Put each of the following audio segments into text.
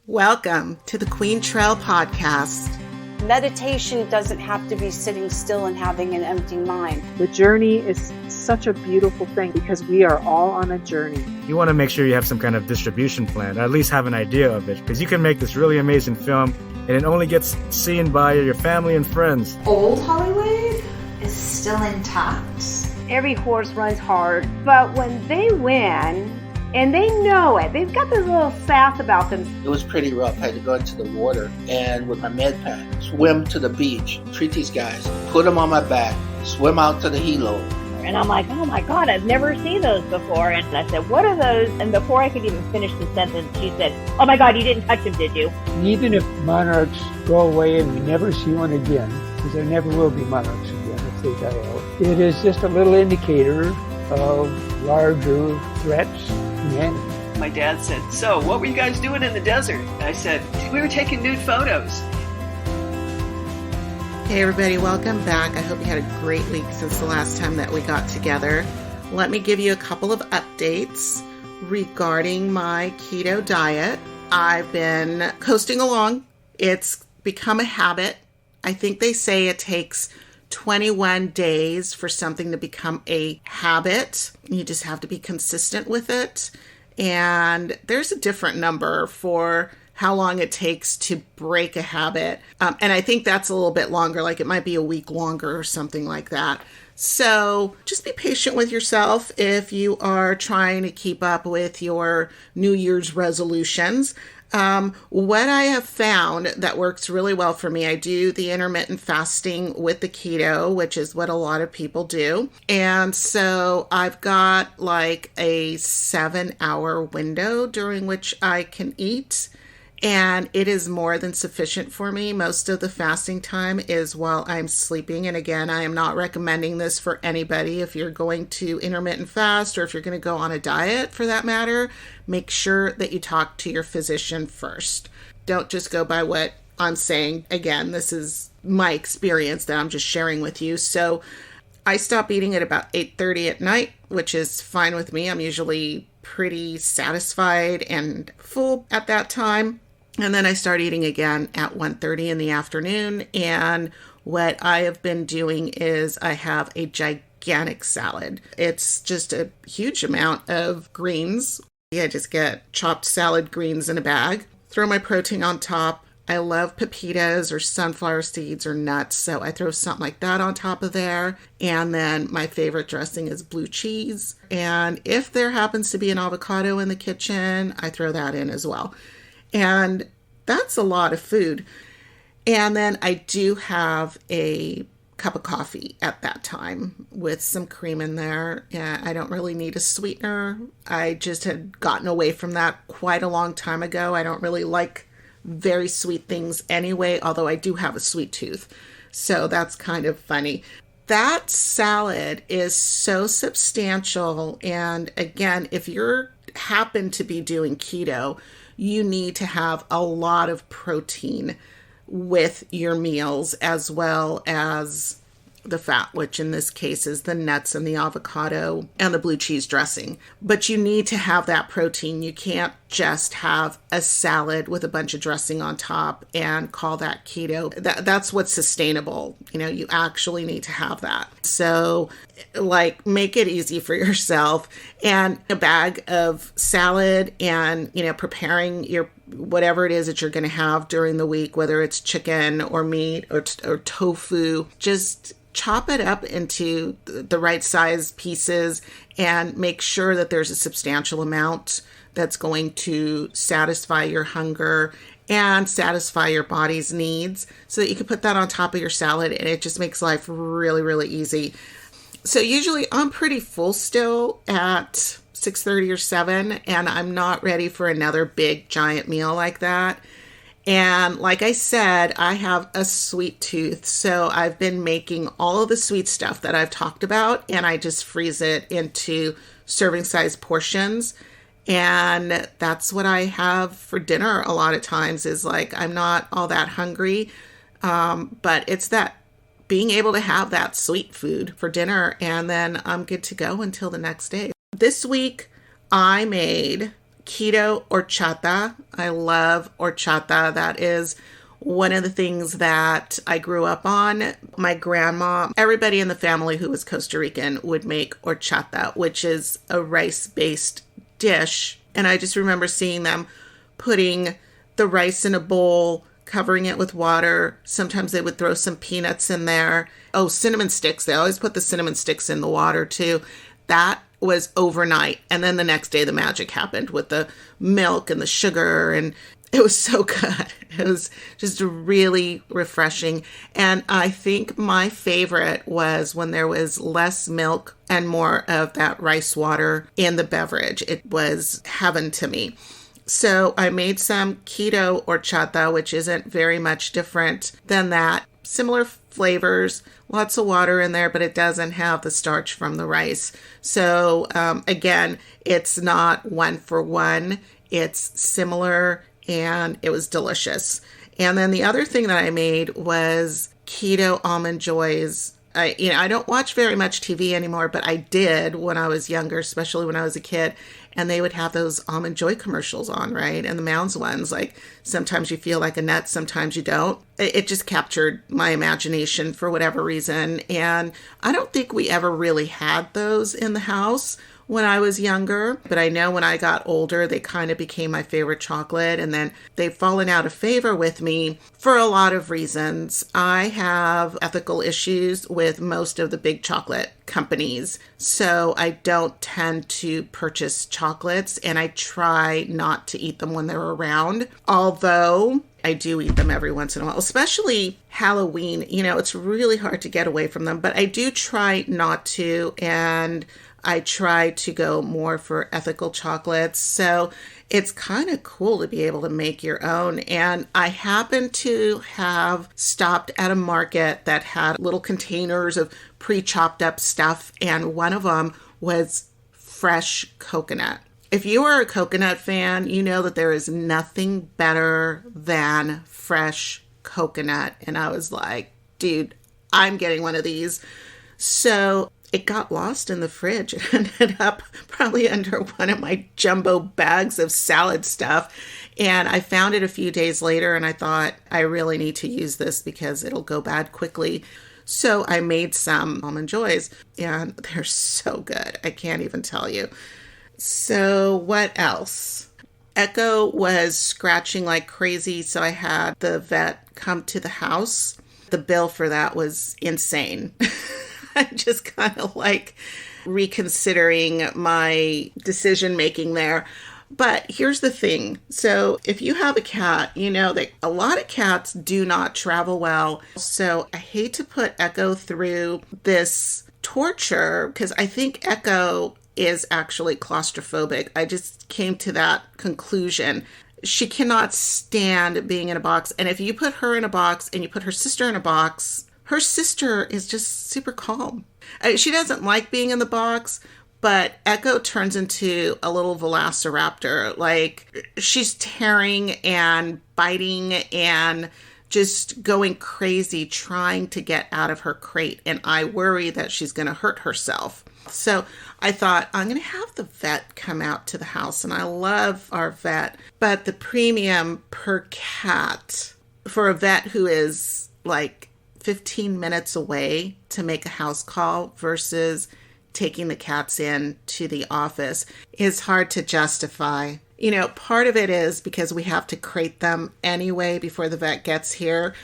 Welcome to the Quaintrelle Podcast. Meditation doesn't have to be sitting still and having an empty mind. The journey is such a beautiful thing because we are all on a journey. You want to make sure you have some kind of distribution plan, or at least have an idea of it, because you can make this really amazing film and it only gets seen by your family and friends. Old Hollywood is still intact. Every horse runs hard, but when they win, and they know it, they've got this little sass about them. It was pretty rough. I had to go into the water and with my med pack, swim to the beach, treat these guys, put them on my back, swim out to the helo. And I'm like, oh my God, I've never seen those before. And I said, what are those? And before I could even finish the sentence, she said, oh my God, you didn't touch them, did you? Even if monarchs go away and we never see one again, because there never will be monarchs again if they die out, it is just a little indicator of larger threats. My dad said, so what were you guys doing in the desert? I said, we were taking nude photos. Hey everybody, welcome back. I hope you had a great week since the last time that we got together. Let me give you a couple of updates regarding my keto diet. I've been coasting along. It's become a habit. I think they say it takes 21 days for something to become a habit. You just have to be consistent with it. And there's a different number for how long it takes to break a habit. And I think that's a little bit longer, like it might be a week longer or something like that. So just be patient with yourself if you are trying to keep up with your New Year's resolutions. What I have found that works really well for me, I do the intermittent fasting with the keto, which is what a lot of people do. And so I've got like a 7-hour window during which I can eat. And it is more than sufficient for me. Most of the fasting time is while I'm sleeping. And again, I am not recommending this for anybody. If you're going to intermittent fast or if you're going to go on a diet for that matter, make sure that you talk to your physician first. Don't just go by what I'm saying. Again, this is my experience that I'm just sharing with you. So I stop eating at about 8:30 at night, which is fine with me. I'm usually pretty satisfied and full at that time. And then I start eating again at 1:30 in the afternoon. And what I have been doing is I have a gigantic salad. It's just a huge amount of greens. I just get chopped salad greens in a bag, throw my protein on top. I love pepitas or sunflower seeds or nuts, so I throw something like that on top of there. And then my favorite dressing is blue cheese. And if there happens to be an avocado in the kitchen, I throw that in as well. And that's a lot of food. And then I do have a cup of coffee at that time with some cream in there. Yeah, I don't really need a sweetener. I just had gotten away from that quite a long time ago. I don't really like very sweet things anyway, although I do have a sweet tooth. So that's kind of funny. That salad is so substantial. And again, if you're happen to be doing keto, you need to have a lot of protein with your meals as well as the fat, which in this case is the nuts and the avocado and the blue cheese dressing. But you need to have that protein. You can't just have a salad with a bunch of dressing on top and call that keto. That's what's sustainable. You know, you actually need to have that. So like make it easy for yourself, and a bag of salad and, you know, preparing your whatever it is that you're going to have during the week, whether it's chicken or meat or tofu, just chop it up into the right size pieces and make sure that there's a substantial amount that's going to satisfy your hunger and satisfy your body's needs so that you can put that on top of your salad, and it just makes life really, really easy. So usually I'm pretty full still at 6:30 or 7, and I'm not ready for another big giant meal like that. And like I said, I have a sweet tooth, so I've been making all of the sweet stuff that I've talked about, and I just freeze it into serving size portions. And that's what I have for dinner a lot of times, is like I'm not all that hungry, but it's that being able to have that sweet food for dinner, and then I'm good to go until the next day. This week, I made keto horchata. I love horchata. That is one of the things that I grew up on. My grandma, everybody in the family who was Costa Rican would make horchata, which is a rice-based dish. And I just remember seeing them putting the rice in a bowl, covering it with water. Sometimes they would throw some peanuts in there. Oh, cinnamon sticks. They always put the cinnamon sticks in the water too. That was overnight. And then the next day the magic happened with the milk and the sugar, and it was so good. It was just really refreshing. And I think my favorite was when there was less milk and more of that rice water in the beverage. It was heaven to me. So I made some keto horchata, which isn't very much different than that. Similar flavors, lots of water in there, but it doesn't have the starch from the rice. So again, it's not one for one. It's similar, and it was delicious. And then the other thing that I made was keto almond joys. I don't watch very much TV anymore, but I did when I was younger, especially when I was a kid. And they would have those Almond Joy commercials on, right? And the Mounds ones, like sometimes you feel like a nut, sometimes you don't. It just captured my imagination for whatever reason. And I don't think we ever really had those in the house when I was younger, but I know when I got older, they kind of became my favorite chocolate, and then they've fallen out of favor with me for a lot of reasons. I have ethical issues with most of the big chocolate companies, so I don't tend to purchase chocolates, and I try not to eat them when they're around, although I do eat them every once in a while, especially Halloween. It's really hard to get away from them, but I do try not to, and I try to go more for ethical chocolates. So it's kind of cool to be able to make your own. And I happen to have stopped at a market that had little containers of pre-chopped up stuff. And one of them was fresh coconut. If you are a coconut fan, you know that there is nothing better than fresh coconut. And I was like, dude, I'm getting one of these. So it got lost in the fridge. It ended up probably under one of my jumbo bags of salad stuff. And I found it a few days later, and I thought, I really need to use this because it'll go bad quickly. So I made some Almond Joys, and they're so good. I can't even tell you. So what else? Echo was scratching like crazy, so I had the vet come to the house. The bill for that was insane. I'm just kind of like reconsidering my decision making there. But here's the thing. So if you have a cat, you know that a lot of cats do not travel well. So I hate to put Echo through this torture because I think Echo is actually claustrophobic. I just came to that conclusion. She cannot stand being in a box. And if you put her in a box and you put her sister in a box, her sister is just super calm. She doesn't like being in the box, but Echo turns into a little velociraptor. Like, she's tearing and biting and just going crazy trying to get out of her crate. And I worry that she's going to hurt herself. So I thought, I'm going to have the vet come out to the house. And I love our vet. But the premium per cat for a vet who is like 15 minutes away to make a house call versus taking the cats in to the office is hard to justify. You know, part of it is because we have to crate them anyway before the vet gets here.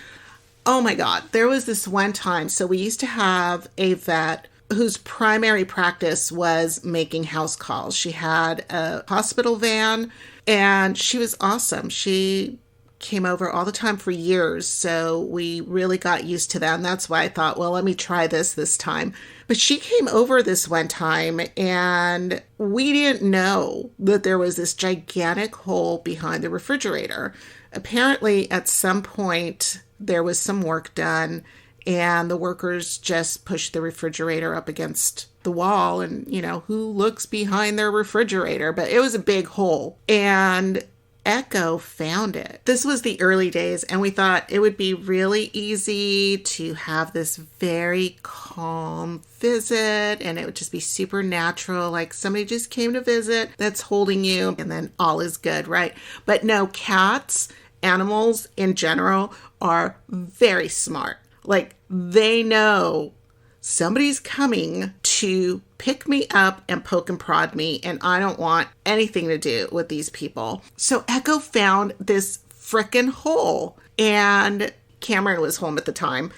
Oh my God, there was this one time. So we used to have a vet whose primary practice was making house calls. She had a hospital van and she was awesome. She came over all the time for years, so we really got used to that, and that's why I thought, well, let me try this time. But she came over this one time, and we didn't know that there was this gigantic hole behind the refrigerator. Apparently, at some point, there was some work done, and the workers just pushed the refrigerator up against the wall, and, you know, who looks behind their refrigerator? But it was a big hole, and Echo found it. This was the early days, and we thought it would be really easy to have this very calm visit, and it would just be super natural, like somebody just came to visit that's holding you, and then all is good, right? But no, cats, animals in general, are very smart. Like, they know somebody's coming to pick me up and poke and prod me, and I don't want anything to do with these people. So Echo found this frickin' hole, and Cameron was home at the time.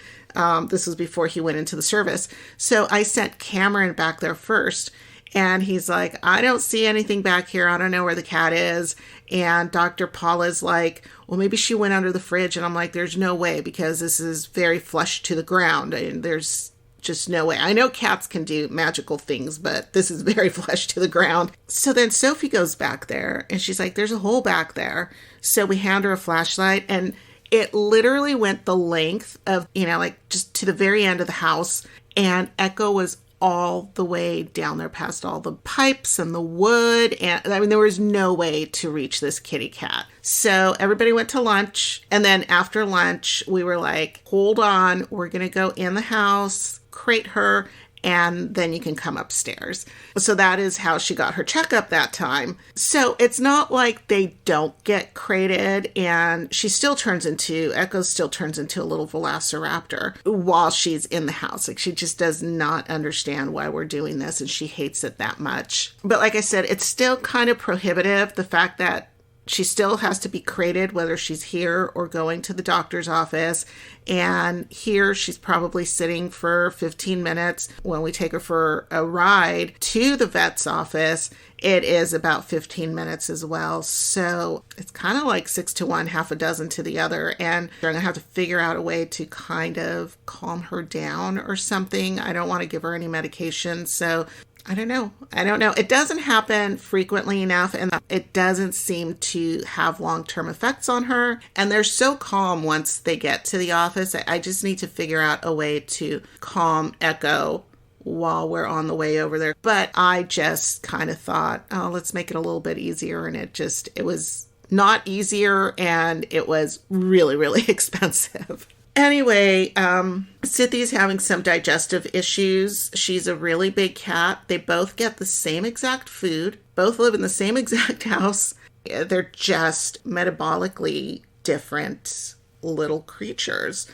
This was before he went into the service. So I sent Cameron back there first, and he's like, I don't see anything back here. I don't know where the cat is. And Dr. Paula's like, well, maybe she went under the fridge. And I'm like, there's no way, because this is very flush to the ground, and there's just no way. I know cats can do magical things, but this is very flush to the ground. So then Sophie goes back there, and she's like, there's a hole back there. So we hand her a flashlight, and it literally went the length of, like just to the very end of the house. And Echo was all the way down there past all the pipes and the wood. And I mean, there was no way to reach this kitty cat. So everybody went to lunch. And then after lunch, we were like, hold on, we're going to go in the house, crate her, and then you can come upstairs. So that is how she got her checkup that time. So it's not like they don't get crated, and Echo still turns into a little velociraptor while she's in the house. Like, she just does not understand why we're doing this, and she hates it that much. But like I said, it's still kind of prohibitive, the fact that she still has to be crated whether she's here or going to the doctor's office. And here she's probably sitting for 15 minutes. When we take her for a ride to the vet's office, it is about 15 minutes as well. So it's kind of like 6 to 1, half a dozen to the other. And they're going to have to figure out a way to kind of calm her down or something. I don't want to give her any medication. So I don't know. It doesn't happen frequently enough, and it doesn't seem to have long-term effects on her. And they're so calm once they get to the office. I just need to figure out a way to calm Echo while we're on the way over there. But I just kind of thought, oh, let's make it a little bit easier. And it was not easier, and it was really, really expensive. Anyway, Sithi's having some digestive issues. She's a really big cat. They both get the same exact food. Both live in the same exact house. They're just metabolically different little creatures.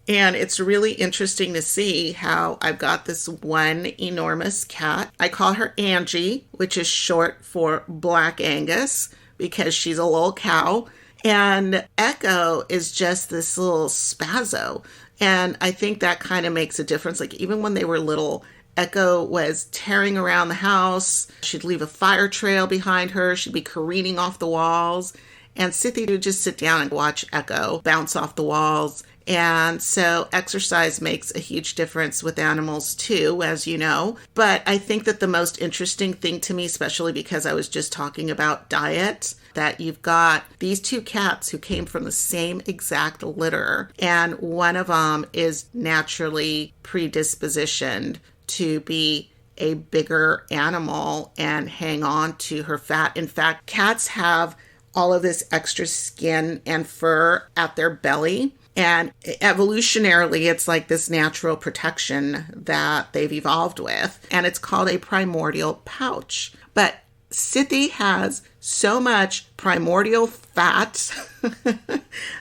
And it's really interesting to see how I've got this one enormous cat. I call her Angie, which is short for Black Angus, because she's a little cow. And Echo is just this little spazzo. And I think that kind of makes a difference. Like, even when they were little, Echo was tearing around the house. She'd leave a fire trail behind her. She'd be careening off the walls. And Sithi would just sit down and watch Echo bounce off the walls. And so exercise makes a huge difference with animals too, as you know. But I think that the most interesting thing to me, especially because I was just talking about diet, that you've got these two cats who came from the same exact litter, and one of them is naturally predispositioned to be a bigger animal and hang on to her fat. In fact, cats have all of this extra skin and fur at their belly. And evolutionarily, it's like this natural protection that they've evolved with. And it's called a primordial pouch. But Sithi has so much primordial fat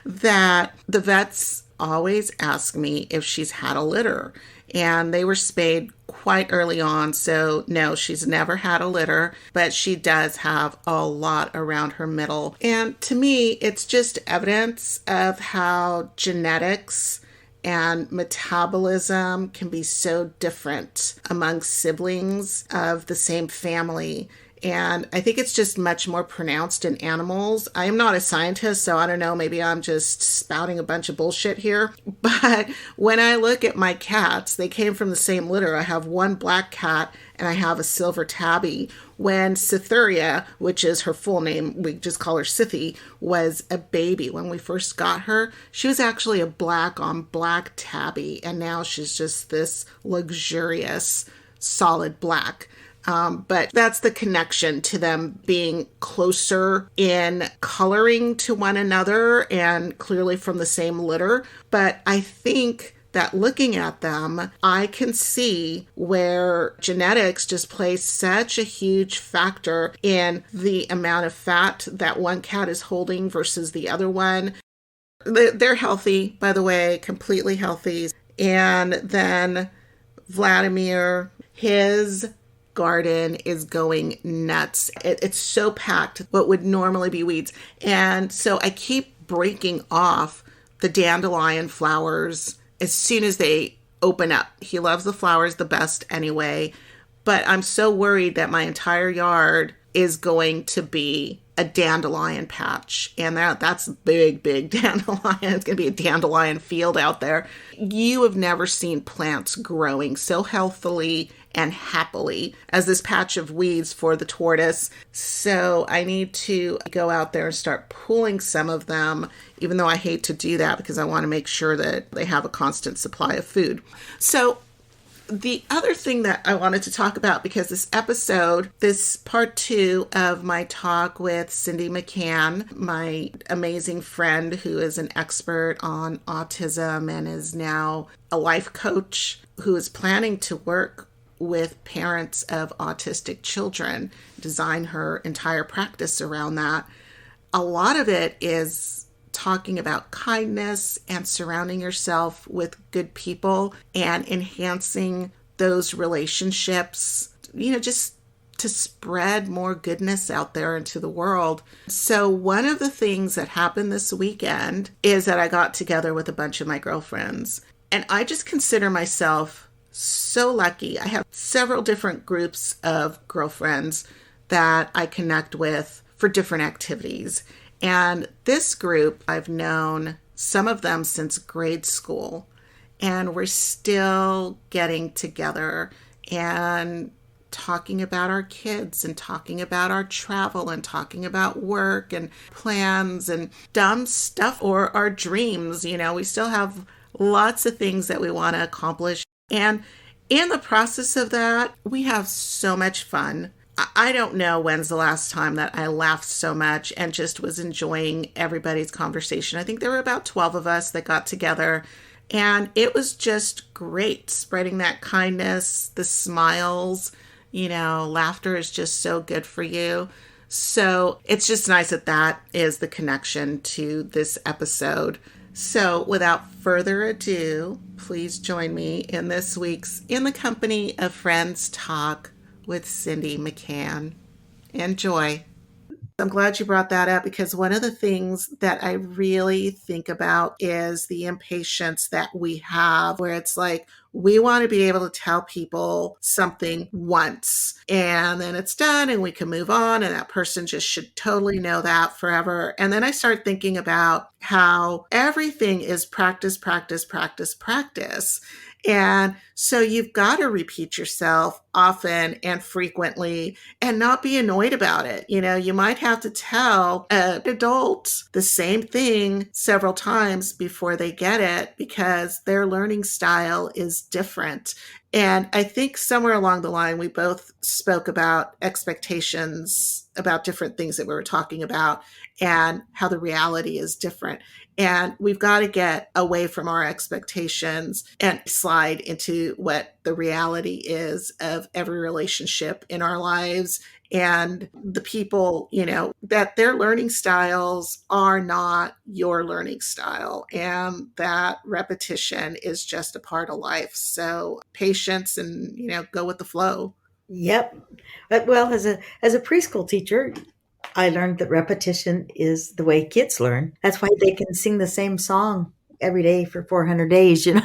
that the vets always ask me if she's had a litter. And they were spayed quite early on, so no, she's never had a litter, but she does have a lot around her middle. And to me, it's just evidence of how genetics and metabolism can be so different among siblings of the same family. And I think it's just much more pronounced in animals. I am not a scientist, so I don't know, maybe I'm just spouting a bunch of bullshit here. But when I look at my cats, they came from the same litter. I have one black cat and I have a silver tabby. When Cytherea, which is her full name, we just call her Sithi, was a baby, when we first got her, she was actually a black on black tabby. And now she's just this luxurious, solid black. But that's the connection to them being closer in coloring to one another and clearly from the same litter. But I think that looking at them, I can see where genetics just plays such a huge factor in the amount of fat that one cat is holding versus the other one. They're healthy, by the way, completely healthy. And then Vladimir, his garden is going nuts. It's so packed, what would normally be weeds. And so I keep breaking off the dandelion flowers as soon as they open up. He loves the flowers the best anyway, but I'm so worried that my entire yard is going to be a dandelion patch. And that's big dandelion. It's going to be a dandelion field out there. You have never seen plants growing so healthily and happily as this patch of weeds for the tortoise. So I need to go out there and start pulling some of them, even though I hate to do that because I want to make sure that they have a constant supply of food. So the other thing that I wanted to talk about, because this episode, this part 2 of my talk with Cindy McCann, my amazing friend who is an expert on autism and is now a life coach who is planning to work with parents of autistic children, design her entire practice around that. A lot of it is talking about kindness and surrounding yourself with good people and enhancing those relationships, just to spread more goodness out there into the world. So one of the things that happened this weekend is that I got together with a bunch of my girlfriends, and I just consider myself so lucky. I have several different groups of girlfriends that I connect with for different activities. And this group, I've known some of them since grade school, and we're still getting together and talking about our kids and talking about our travel and talking about work and plans and dumb stuff or our dreams. We still have lots of things that we want to accomplish. And in the process of that, we have so much fun. I don't know when's the last time that I laughed so much and just was enjoying everybody's conversation. I think there were about 12 of us that got together, and it was just great spreading that kindness, the smiles. Laughter is just so good for you. So it's just nice that is the connection to this episode. So without further ado, please join me in this week's In the Company of Friends talk with Cindy McCann. Enjoy. I'm glad you brought that up, because one of the things that I really think about is the impatience that we have, where it's like we want to be able to tell people something once and then it's done and we can move on, and that person just should totally know that forever. And then I start thinking about how everything is practice. And so you've got to repeat yourself often and frequently and not be annoyed about it. You might have to tell an adult the same thing several times before they get it, because their learning style is different. And I think somewhere along the line, we both spoke about expectations about different things that we were talking about and how the reality is different. And we've got to get away from our expectations and slide into what the reality is of every relationship in our lives, and the people, that their learning styles are not your learning style, and that repetition is just a part of life. So patience and, go with the flow. Yep. But as a preschool teacher, I learned that repetition is the way kids learn. That's why they can sing the same song every day for 400 days, or say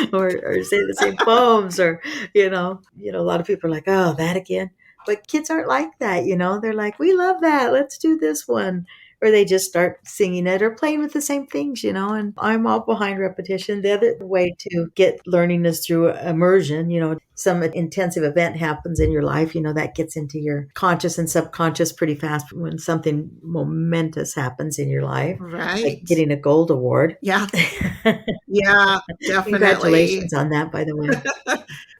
the same poems, or, a lot of people are like, oh, that again. But kids aren't like that, they're like, we love that. Let's do this one. Or they just start singing it or playing with the same things, and I'm all behind repetition. The other way to get learning is through immersion. Some intensive event happens in your life, that gets into your conscious and subconscious pretty fast when something momentous happens in your life. Right. Like getting a gold award. Yeah. Yeah, definitely. Congratulations on that, by the way.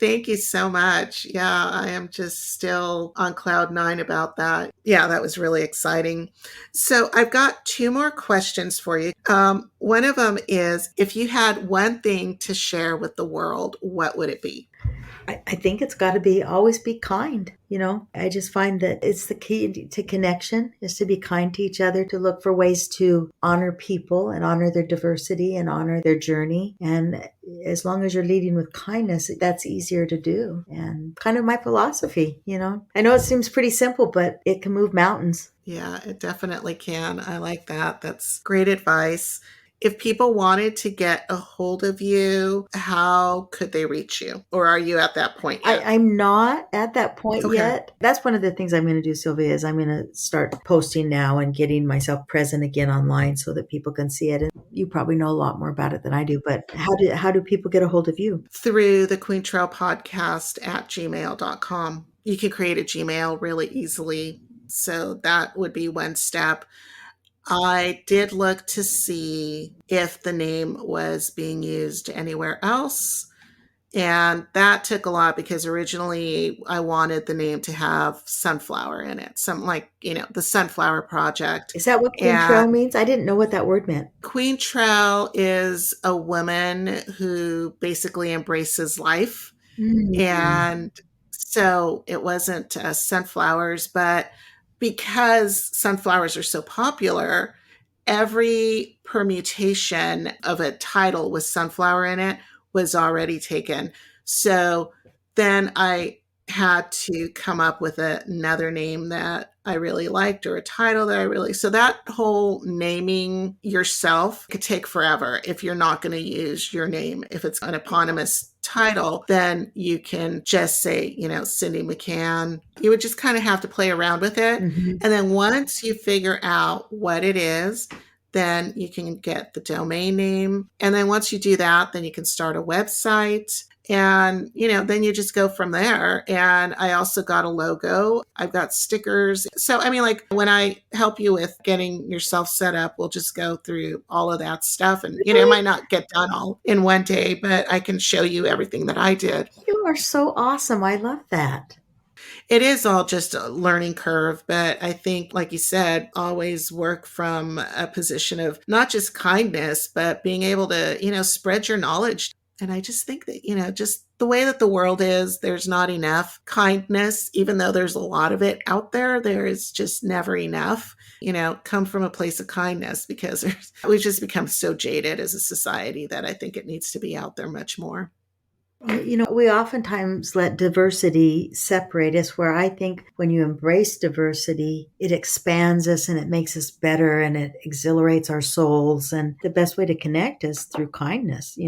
Thank you so much. Yeah, I am just still on cloud nine about that. Yeah, that was really exciting. So I've got two more questions for you. One of them is, if you had one thing to share with the world, what would it be? I think it's got to be always be kind. I just find that it's the key to connection is to be kind to each other, to look for ways to honor people and honor their diversity and honor their journey. And as long as you're leading with kindness, that's easier to do. And kind of my philosophy. I know it seems pretty simple, but it can move mountains. Yeah, it definitely can. I like that. That's great advice. If people wanted to get a hold of you, how could they reach you? Or are you at that point yet? I'm not at that point yet. That's one of the things I'm going to do, Sylvia, is I'm going to start posting now and getting myself present again online so that people can see it. And you probably know a lot more about it than I do, but how do people get a hold of you? Through the Quaintrelle Podcast at gmail.com. You can create a Gmail really easily. So that would be one step. I did look to see if the name was being used anywhere else. And that took a lot because originally I wanted the name to have sunflower in it. Something like, the Sunflower Project. Is that what Quaintrelle means? I didn't know what that word meant. Quaintrelle is a woman who basically embraces life. Mm-hmm. And so it wasn't sunflowers, but because sunflowers are so popular, every permutation of a title with sunflower in it was already taken. So then I had to come up with another name that I really liked or a title that so that whole naming yourself could take forever if you're not going to use your name. If it's an eponymous title, then you can just say, Cindy McCann. You would just kind of have to play around with it. Mm-hmm. And then once you figure out what it is, then you can get the domain name. And then once you do that, then you can start a website. And, then you just go from there. And I also got a logo. I've got stickers. So, when I help you with getting yourself set up, we'll just go through all of that stuff. And, it might not get done all in one day, but I can show you everything that I did. You are so awesome. I love that. It is all just a learning curve, but I think, like you said, always work from a position of not just kindness, but being able to, spread your knowledge. And I just think that, just the way that the world is, there's not enough kindness, even though there's a lot of it out there, there is just never enough, come from a place of kindness because we've just become so jaded as a society that I think it needs to be out there much more. We oftentimes let diversity separate us, where I think when you embrace diversity, it expands us and it makes us better and it exhilarates our souls. And the best way to connect is through kindness.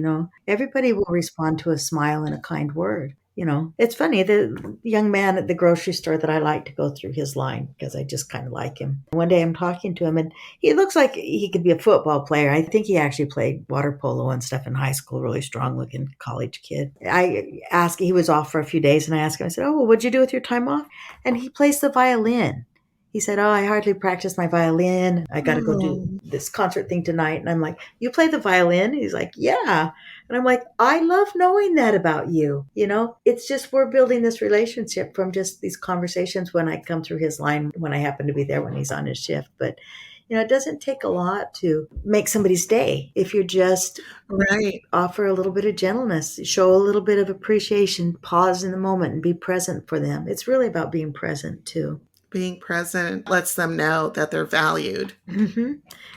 Everybody will respond to a smile and a kind word. It's funny, the young man at the grocery store that I like to go through his line because I just kind of like him. One day I'm talking to him and he looks like he could be a football player. I think he actually played water polo and stuff in high school, really strong looking college kid. I asked, he was off for a few days and I asked him, I said, "Oh, well, what'd you do with your time off?" And he plays the violin. He said, "Oh, I hardly practice my violin. I got to go do this concert thing tonight." And I'm like, "You play the violin?" He's like, "Yeah." And I'm like, I love knowing that about you. It's just we're building this relationship from just these conversations when I come through his line, when I happen to be there when he's on his shift. But, it doesn't take a lot to make somebody's day if you just offer a little bit of gentleness, show a little bit of appreciation, pause in the moment and be present for them. It's really about being present too. Being present lets them know that they're valued. Mm-hmm.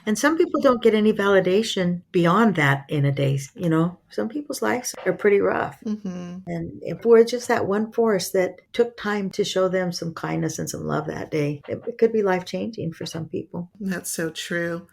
And some people don't get any validation beyond that in a day. Some people's lives are pretty rough. Mm-hmm. And if we're just that one force that took time to show them some kindness and some love that day, it could be life-changing for some people. That's so true.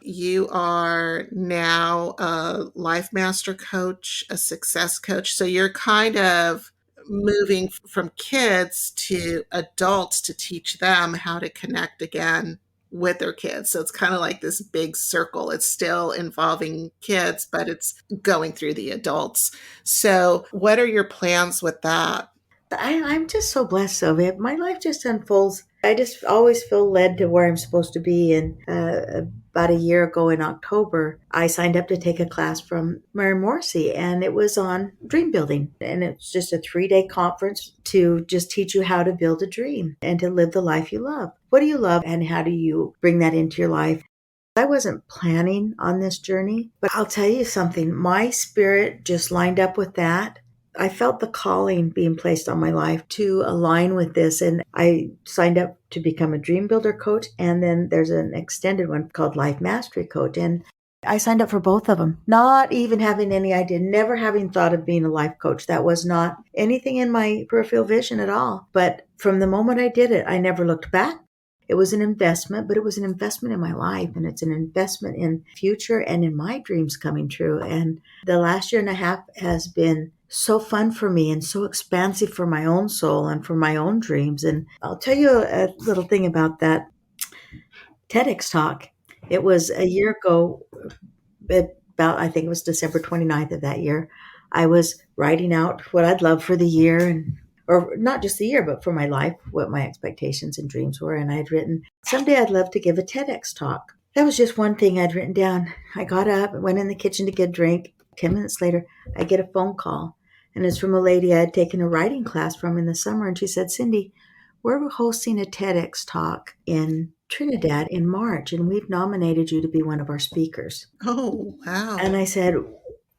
You are now a life master coach, a success coach. So you're kind of moving from kids to adults to teach them how to connect again with their kids. So it's kind of like this big circle. It's still involving kids, but it's going through the adults. So what are your plans with that? I'm just so blessed, Sylvia. My life just unfolds. I just always feel led to where I'm supposed to be. And about a year ago in October, I signed up to take a class from Mary Morrissey, and it was on dream building. And it's just a 3-day conference to just teach you how to build a dream and to live the life you love. What do you love, and how do you bring that into your life? I wasn't planning on this journey, but I'll tell you something. My spirit just lined up with that. I felt the calling being placed on my life to align with this, and I signed up to become a dream builder coach, and then there's an extended one called Life Mastery Coach, and I signed up for both of them, not even having any idea, never having thought of being a life coach. That was not anything in my peripheral vision at all. But from the moment I did it, I never looked back. It was an investment, but it was an investment in my life, and it's an investment in future and in my dreams coming true. And the last year and a half has been so fun for me and so expansive for my own soul and for my own dreams. And I'll tell you a little thing about that TEDx talk. It was a year ago, about, I think it was December 29th of that year. I was writing out what I'd love for the year, or not just the year, but for my life, what my expectations and dreams were. And I'd written, someday I'd love to give a TEDx talk. That was just one thing I'd written down. I got up, went in the kitchen to get a drink. 10 minutes later, I get a phone call. And it's from a lady I had taken a writing class from in the summer. And she said, Cindy, we're hosting a TEDx talk in Trinidad in March, and we've nominated you to be one of our speakers. Oh, wow. And I said,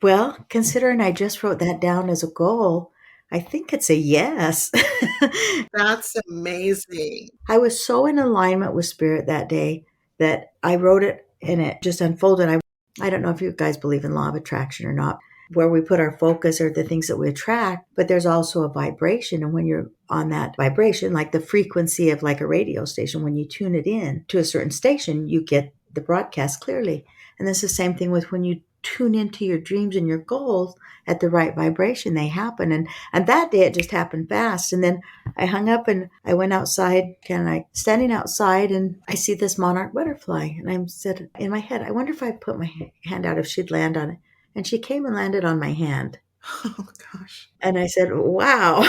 well, considering I just wrote that down as a goal, I think it's a yes. That's amazing. I was so in alignment with spirit that day that I wrote it and it just unfolded. I don't know if you guys believe in law of attraction or not, where we put our focus are the things that we attract, but there's also a vibration. And when you're on that vibration, like the frequency of like a radio station, when you tune it in to a certain station, you get the broadcast clearly. And this is the same thing with when you tune into your dreams and your goals at the right vibration, they happen. And that day it just happened fast. And then I hung up and I went outside, standing outside, and I see this monarch butterfly. And I said in my head, I wonder if I put my hand out, if she'd land on it. And she came and landed on my hand. Oh, gosh. And I said, wow,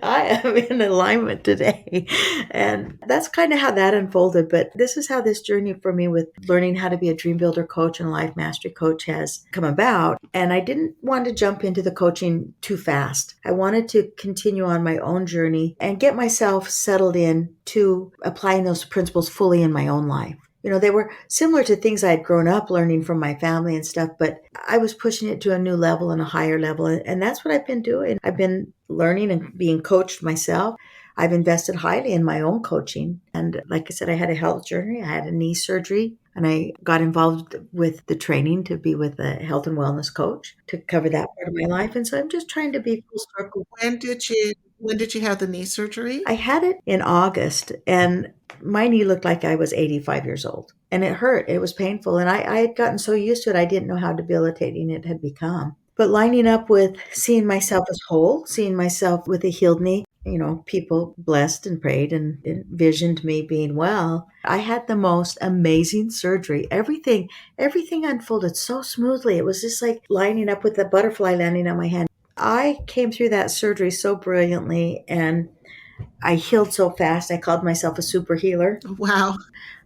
I am in alignment today. And that's kind of how that unfolded. But this is how this journey for me with learning how to be a dream builder coach and a life mastery coach has come about. And I didn't want to jump into the coaching too fast. I wanted to continue on my own journey and get myself settled in to applying those principles fully in my own life. You know, they were similar to things I had grown up learning from my family and stuff, but I was pushing it to a new level and a higher level. And that's what I've been doing. I've been learning and being coached myself. I've invested highly in my own coaching. And like I said, I had a health journey. I had a knee surgery, and I got involved with the training to be with a health and wellness coach to cover that part of my life. And so I'm just trying to be full circle. When did you have the knee surgery? I had it in August, and my knee looked like I was 85 years old, and it hurt. It was painful. And I had gotten so used to it, I didn't know how debilitating it had become. But lining up with seeing myself as whole, seeing myself with a healed knee, you know, people blessed and prayed and envisioned me being well. I had the most amazing surgery. Everything unfolded so smoothly. It was just like lining up with the butterfly landing on my hand. I came through that surgery so brilliantly, and I healed so fast. I called myself a super healer. Wow.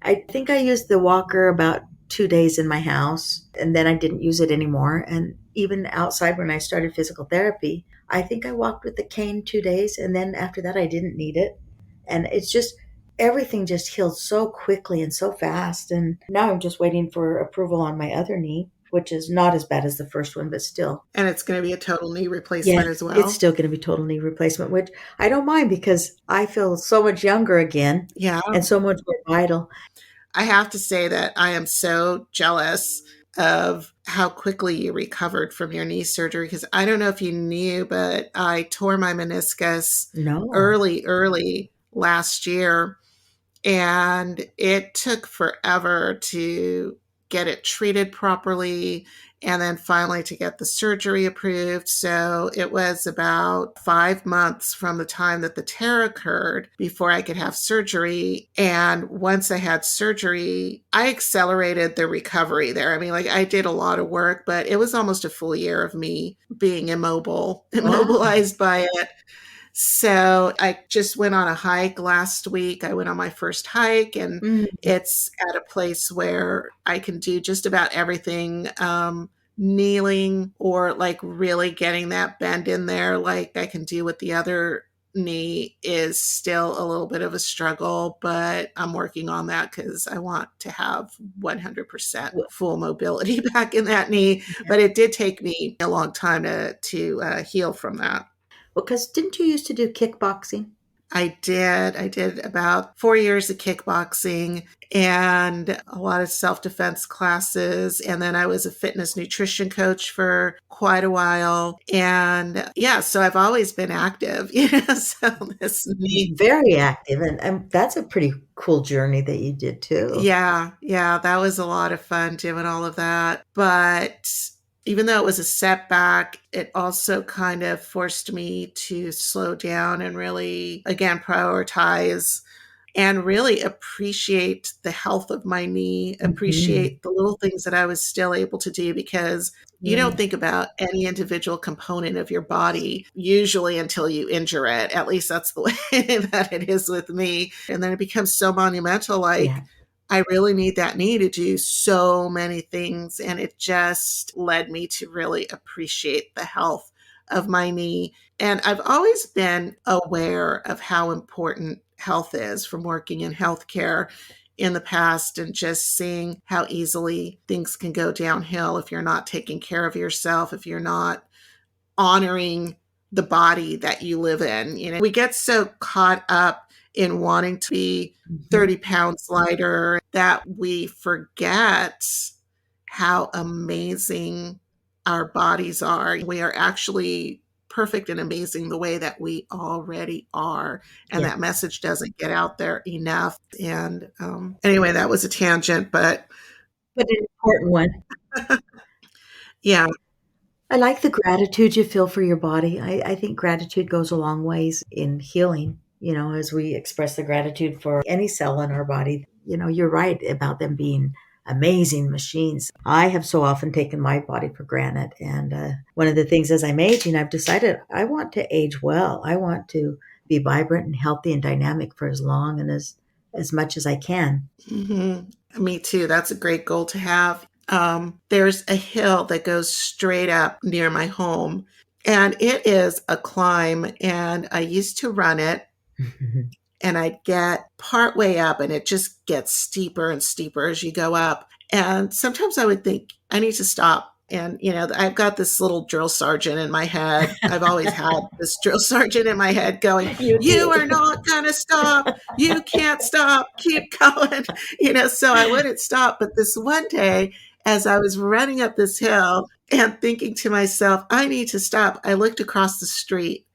I think I used the walker about 2 days in my house, and then I didn't use it anymore. And even outside when I started physical therapy, I think I walked with the cane 2 days, and then after that I didn't need it. And it's just, everything just healed so quickly and so fast. And now I'm just waiting for approval on my other knee, which is not as bad as the first one, but still. And it's going to be a total knee replacement as well? It's still going to be total knee replacement, which I don't mind because I feel so much younger again. Yeah. And so much more vital. I have to say that I am so jealous of how quickly you recovered from your knee surgery, because I don't know if you knew, but I tore my meniscus early last year, and it took forever to get it treated properly and then finally to get the surgery approved. So it was about 5 months from the time that the tear occurred before I could have surgery. And once I had surgery, I accelerated the recovery there. I mean, like, I did a lot of work, but it was almost a full year of me being immobilized by it. So I just went on a hike last week. I went on my first hike, and it's at a place where I can do just about everything. Kneeling or like really getting that bend in there like I can do with the other knee is still a little bit of a struggle, but I'm working on that because I want to have 100% full mobility back in that knee. But it did take me a long time to heal from that. Well, because didn't you used to do kickboxing? I did. I did about 4 years of kickboxing and a lot of self-defense classes. And then I was a fitness nutrition coach for quite a while. And yeah, so I've always been active, so this knee. Very active. And that's a pretty cool journey that you did too. Yeah, that was a lot of fun doing all of that. But even though it was a setback, it also kind of forced me to slow down and really, again, prioritize and really appreciate the health of my knee, appreciate the little things that I was still able to do, because you don't think about any individual component of your body usually until you injure it. At least that's the way that it is with me. And then it becomes so monumental, like, I really need that knee to do so many things. And it just led me to really appreciate the health of my knee. And I've always been aware of how important health is from working in healthcare in the past and just seeing how easily things can go downhill if you're not taking care of yourself, if you're not honoring the body that you live in. We get so caught up in wanting to be 30 pounds lighter that we forget how amazing our bodies are. We are actually perfect and amazing the way that we already are. And that message doesn't get out there enough. And anyway, that was a tangent, but an important one. Yeah. I like the gratitude you feel for your body. I think gratitude goes a long ways in healing. As we express the gratitude for any cell in our body, you're right about them being amazing machines. I have so often taken my body for granted. And one of the things as I'm aging, I've decided I want to age well. I want to be vibrant and healthy and dynamic for as long and as much as I can. Me too. That's a great goal to have. There's a hill that goes straight up near my home, and it is a climb. And I used to run it. And I'd get partway up and it just gets steeper and steeper as you go up. And sometimes I would think, I need to stop. And, I've got this little drill sergeant in my head. I've always had this drill sergeant in my head going, you are not going to stop. You can't stop. Keep going. So I wouldn't stop. But this one day, as I was running up this hill and thinking to myself, I need to stop, I looked across the street.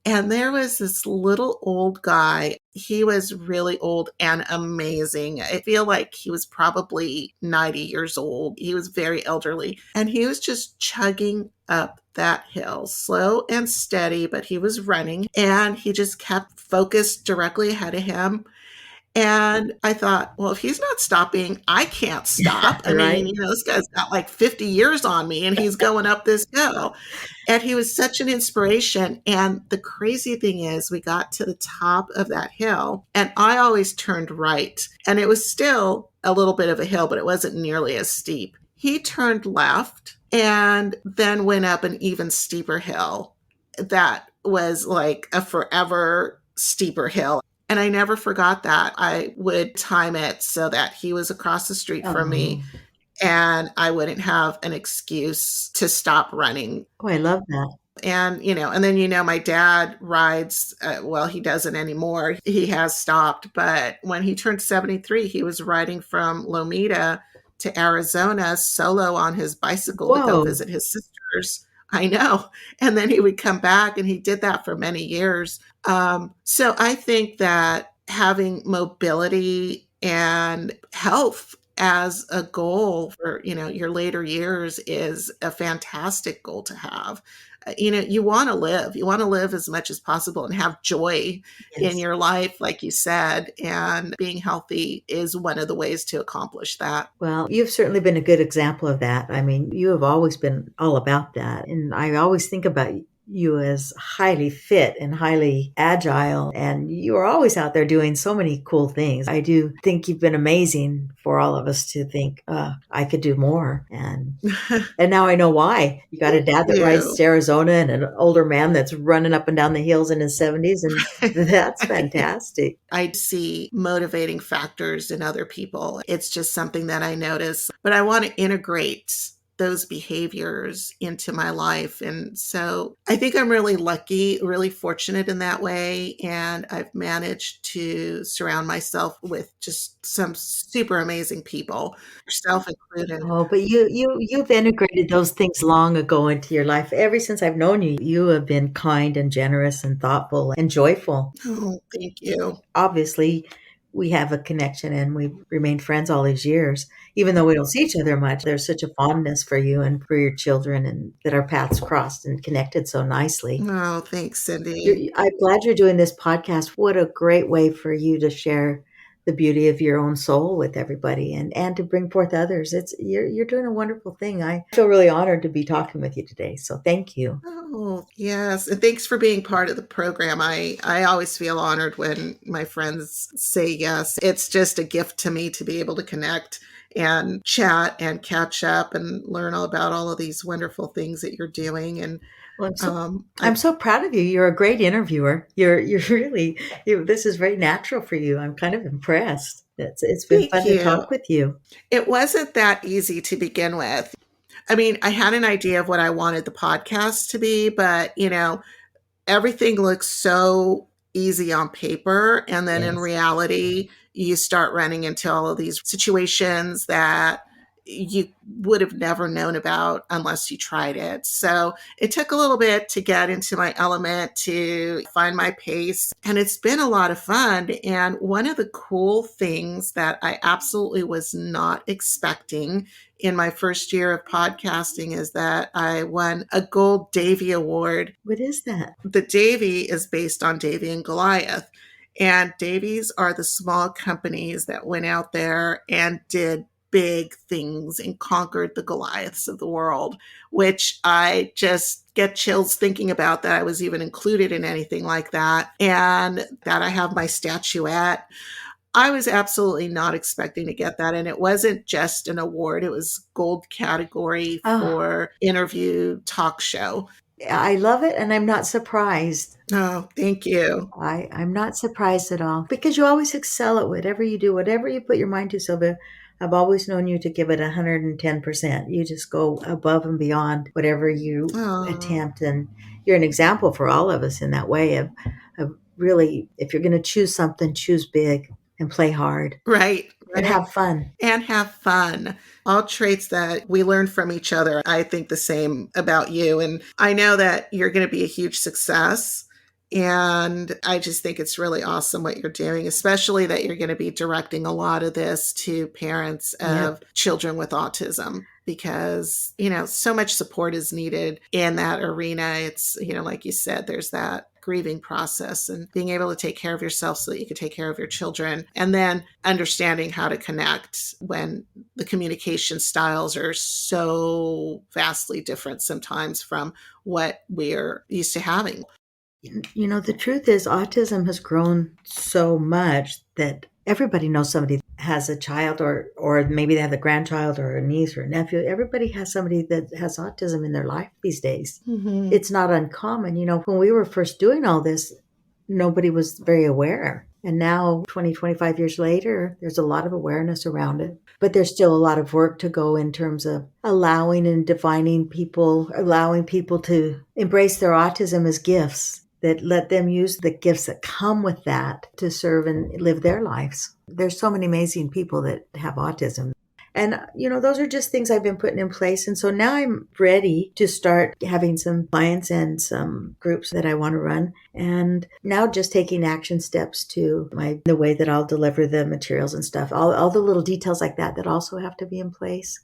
And there was this little old guy. He was really old and amazing. I feel like he was probably 90 years old. He was very elderly. And he was just chugging up that hill, slow and steady, but he was running. And he just kept focused directly ahead of him. And I thought, well, if he's not stopping, I can't stop. I mean, this guy's got like 50 years on me and he's going up this hill. And he was such an inspiration. And the crazy thing is, we got to the top of that hill and I always turned right. And it was still a little bit of a hill, but it wasn't nearly as steep. He turned left and then went up an even steeper hill that was like a forever steeper hill. And I never forgot that. I would time it so that he was across the street from me and I wouldn't have an excuse to stop running. Oh, I love that. And, and then, my dad rides, he doesn't anymore. He has stopped. But when he turned 73, he was riding from Lomita to Arizona solo on his bicycle to go visit his sisters. I know. And then he would come back and he did that for many years. So I think that having mobility and health as a goal for, your later years is a fantastic goal to have. You want to live as much as possible and have joy in your life, like you said, and being healthy is one of the ways to accomplish that. Well, you've certainly been a good example of that. I mean, you have always been all about that. And I always think about you as highly fit and highly agile, and you are always out there doing so many cool things. I do think you've been amazing for all of us to think, I could do more. And now I know why. You got a dad that rides to Arizona and an older man that's running up and down the hills in his 70s, and that's fantastic. I see motivating factors in other people. It's just something that I notice, but I want to integrate those behaviors into my life. And so I think I'm really lucky, really fortunate in that way. And I've managed to surround myself with just some super amazing people, yourself included. Oh, but you've integrated those things long ago into your life. Ever since I've known you, you have been kind and generous and thoughtful and joyful. Oh, thank you. Obviously, we have a connection and we've remained friends all these years. Even though we don't see each other much, there's such a fondness for you and for your children, and that our paths crossed and connected so nicely. Oh, thanks, Cindy. I'm glad you're doing this podcast. What a great way for you to share the beauty of your own soul with everybody, and to bring forth others. You're doing a wonderful thing. I feel really honored to be talking with you today. So thank you. Oh, yes. And thanks for being part of the program. I always feel honored when my friends say yes. It's just a gift to me to be able to connect and chat and catch up and learn all about all of these wonderful things that you're doing. And well, I'm so proud of you. You're a great interviewer. You're really, this is very natural for you. I'm kind of impressed. It's been fun to talk with you. It wasn't that easy to begin with. I mean, I had an idea of what I wanted the podcast to be, but everything looks so easy on paper. And then in reality, you start running into all of these situations that you would have never known about unless you tried it. So it took a little bit to get into my element, to find my pace, and it's been a lot of fun. And one of the cool things that I absolutely was not expecting in my first year of podcasting is that I won a Gold Davy Award. What is that? The Davy is based on Davy and Goliath. And Davies are the small companies that went out there and did big things and conquered the Goliaths of the world, which I just get chills thinking about, that I was even included in anything like that, and that I have my statuette. I was absolutely not expecting to get that. And it wasn't just an award. It was gold category for interview talk show. I love it, and I'm not surprised. Oh, thank you. I'm not surprised at all, because you always excel at whatever you do, whatever you put your mind to, Sylvia. I've always known you to give it 110%. You just go above and beyond whatever you attempt. And you're an example for all of us in that way of really, if you're going to choose something, choose big and play hard. Right. And have fun. And have fun. All traits that we learn from each other. I think the same about you. And I know that you're going to be a huge success. And I just think it's really awesome what you're doing, especially that you're going to be directing a lot of this to parents of children with autism, because, so much support is needed in that arena. It's, like you said, there's that grieving process and being able to take care of yourself so that you can take care of your children, and then understanding how to connect when the communication styles are so vastly different sometimes from what we're used to having. The truth is, autism has grown so much that everybody knows somebody has a child, or maybe they have a grandchild or a niece or a nephew. Everybody has somebody that has autism in their life these days. Mm-hmm. It's not uncommon. When we were first doing all this, nobody was very aware. And now, 25 years later, there's a lot of awareness around it. But there's still a lot of work to go in terms of allowing and defining people, allowing people to embrace their autism as gifts, that let them use the gifts that come with that to serve and live their lives. There's so many amazing people that have autism. And, those are just things I've been putting in place. And so now I'm ready to start having some clients and some groups that I want to run. And now just taking action steps to the way that I'll deliver the materials and stuff, all the little details like that also have to be in place.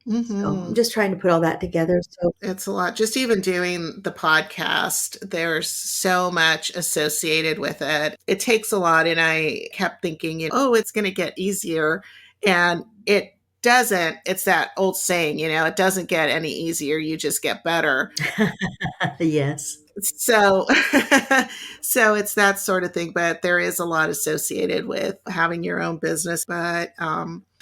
Mm-hmm. So I'm just trying to put all that together. So it's a lot. Just even doing the podcast, there's so much associated with it. It takes a lot. And I kept thinking, it's going to get easier. And it doesn't. It's that old saying, it doesn't get any easier. You just get better. Yes. So, so it's that sort of thing, but there is a lot associated with having your own business. But,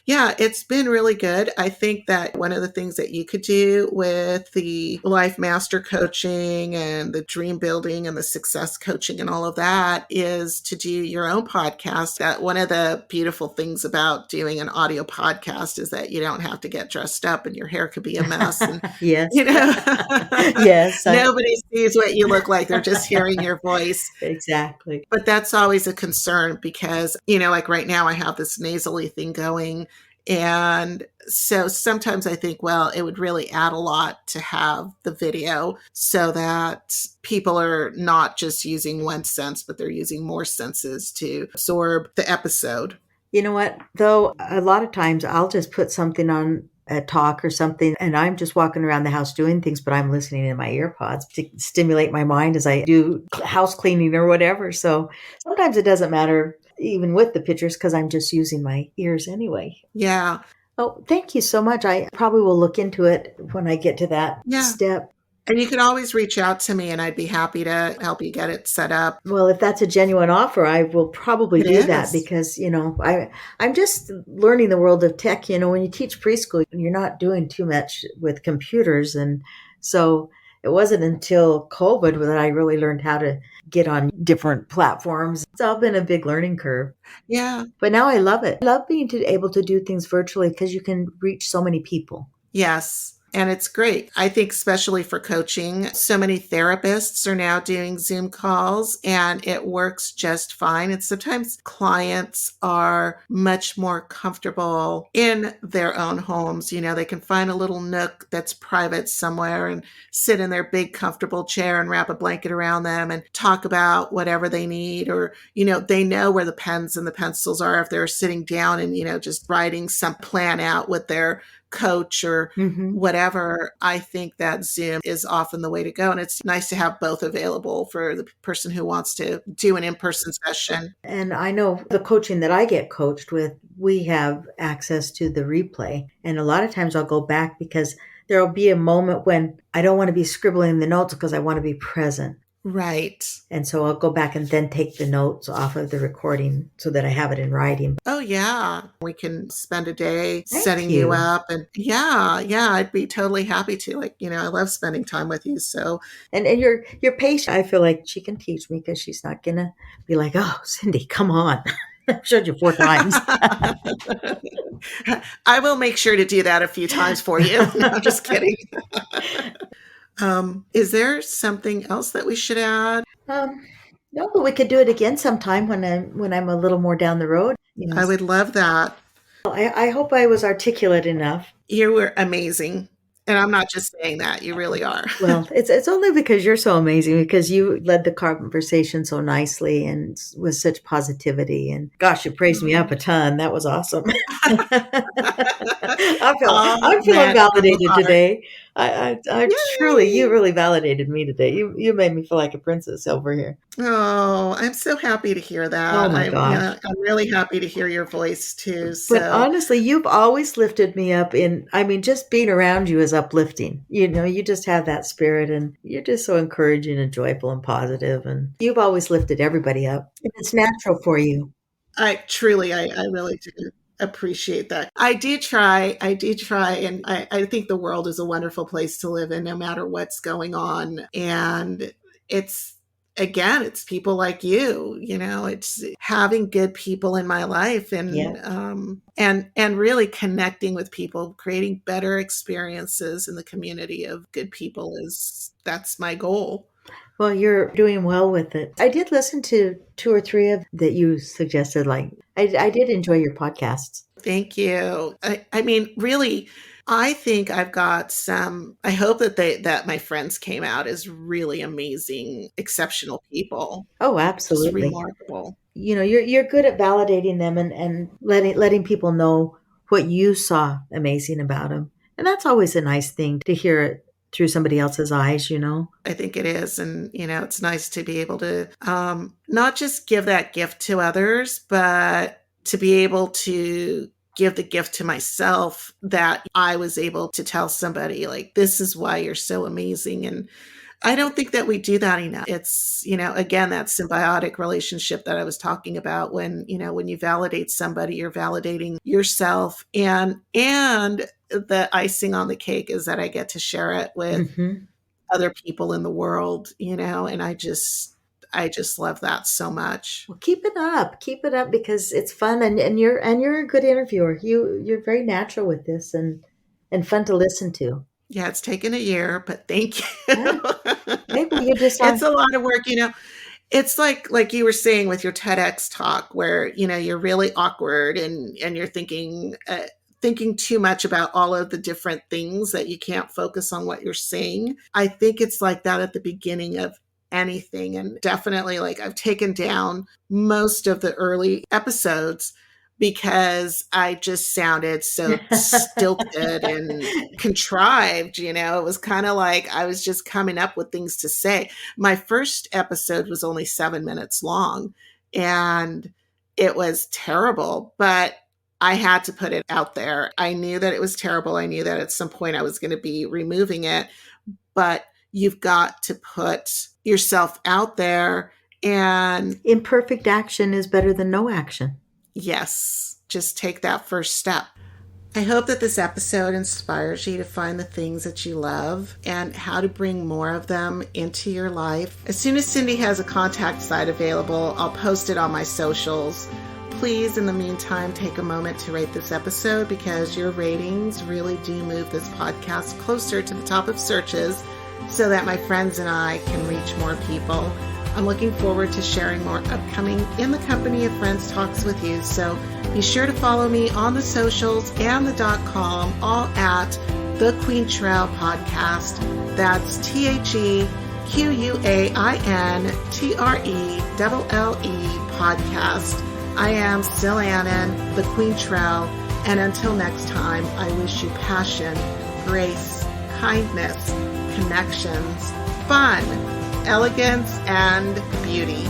yeah, it's been really good. I think that one of the things that you could do with the life master coaching and the dream building and the success coaching and all of that is to do your own podcast. That one of the beautiful things about doing an audio podcast is that you don't have to get dressed up and your hair could be a mess. And, Yes. Yes. Nobody sees what you look like. They're just hearing your voice. Exactly. But that's always a concern because, like right now I have this nasally thing going. And so sometimes I think, well, it would really add a lot to have the video so that people are not just using one sense, but they're using more senses to absorb the episode. You know what? Though a lot of times I'll just put something on a talk or something and I'm just walking around the house doing things, but I'm listening in my earpods to stimulate my mind as I do house cleaning or whatever. So sometimes it doesn't matter even with the pictures because I'm just using my ears anyway. Yeah. Oh, thank you so much. I probably will look into it when I get to that step. And you can always reach out to me and I'd be happy to help you get it set up. Well, if that's a genuine offer, I will probably do that because, I'm just learning the world of tech. When you teach preschool, you're not doing too much with computers. And so it wasn't until COVID that I really learned how to get on different platforms. It's all been a big learning curve. Yeah. But now I love it. I love being able to do things virtually because you can reach so many people. Yes. And it's great. I think especially for coaching, so many therapists are now doing Zoom calls and it works just fine. And sometimes clients are much more comfortable in their own homes. They can find a little nook that's private somewhere and sit in their big comfortable chair and wrap a blanket around them and talk about whatever they need. Or, they know where the pens and the pencils are if they're sitting down and, just writing some plan out with their coach or whatever. I think that Zoom is often the way to go. And it's nice to have both available for the person who wants to do an in-person session. And I know the coaching that I get coached with, we have access to the replay. And a lot of times I'll go back because there'll be a moment when I don't want to be scribbling the notes because I want to be present. Right. And so I'll go back and then take the notes off of the recording so that I have it in writing. Oh, yeah. We can spend a day setting you up. And yeah, I'd be totally happy to. I love spending time with you. So, and you're patient. I feel like she can teach me because she's not going to be like, oh, Cindy, come on. I've showed you 4 times. I will make sure to do that a few times for you. No, I'm just kidding. Is there something else that we should add? No, but we could do it again sometime when I'm a little more down the road. I would love that. I hope I was articulate enough. You were amazing. And I'm not just saying that. You really are. Well, it's only because you're so amazing, because you led the conversation so nicely and with such positivity. And gosh, you praised me up a ton. That was awesome. I'm feeling validated today. I truly, you really validated me today. You made me feel like a princess over here. Oh, I'm so happy to hear that. Oh my gosh. I'm really happy to hear your voice too. So. But honestly, you've always lifted me up just being around you is uplifting. You just have that spirit and you're just so encouraging and joyful and positive. And you've always lifted everybody up. And it's natural for you. I really do appreciate that. I do try. And I think the world is a wonderful place to live in no matter what's going on. And it's people like you, it's having good people in my life and really connecting with people, creating better experiences in the community of good people that's my goal. Well, you're doing well with it. I did listen to 2 or 3 of that you suggested. I did enjoy your podcasts. Thank you. I mean, really, I think I've got I hope that my friends came out as really amazing, exceptional people. Oh, absolutely. Just remarkable. You're good at validating them and letting people know what you saw amazing about them. And that's always a nice thing to hear it through somebody else's eyes, I think it is. And, it's nice to be able to not just give that gift to others, but to be able to give the gift to myself that I was able to tell somebody, like, this is why you're so amazing. And I don't think that we do that enough. It's, again, that symbiotic relationship that I was talking about when you validate somebody, you're validating yourself. And the icing on the cake is that I get to share it with other people in the world, and I just love that so much. Well, keep it up because it's fun, and you're a good interviewer. You're very natural with this and fun to listen to. Yeah, it's taken a year, but thank you. Maybe you just it's a lot of work, It's like you were saying with your TEDx talk where, you're really awkward and you're thinking too much about all of the different things that you can't focus on what you're saying. I think it's like that at the beginning of anything. And definitely, like, I've taken down most of the early episodes because I just sounded so stilted and contrived. It was kind of like I was just coming up with things to say. My first episode was only 7 minutes long and it was terrible, but I had to put it out there. I knew that it was terrible. I knew that at some point I was going to be removing it, but you've got to put yourself out there, and imperfect action is better than no action. Yes, just take that first step. I hope that this episode inspires you to find the things that you love and how to bring more of them into your life. As soon as Cindy has a contact site available, I'll post it on my socials. Please, in the meantime, take a moment to rate this episode because your ratings really do move this podcast closer to the top of searches so that my friends and I can reach more people. I'm looking forward to sharing more upcoming In the Company of Friends talks with you. So be sure to follow me on the socials and the .com, all at the Quaintrelle Podcast. That's TheQuaintrelle Podcast. I am still Annan, the Quaintrelle, and until next time, I wish you passion, grace, kindness, connections, fun, elegance, and beauty.